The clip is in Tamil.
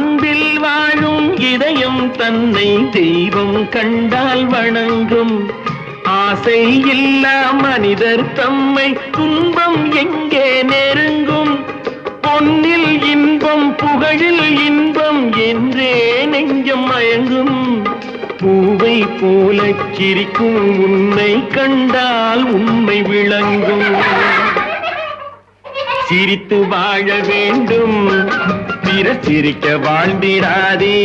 அன்பில் வாழும் இதயம் தன்னை தெய்வம் கண்டால் வணங்கும். ஆசை இல்லா மனிதர் தம்மை துன்பம் எங்கே நெருங்கும். பொன்னில் இன்பம் புகழில் இன்பம் என்றே நெஞ்சம் மயங்கும். பூவை போல சிரிக்கும் உன்னை கண்டால் உண்மை விளங்கும். சிரித்து வாழ வேண்டும், பிற சிரிக்க வாழ்ந்திடாதே.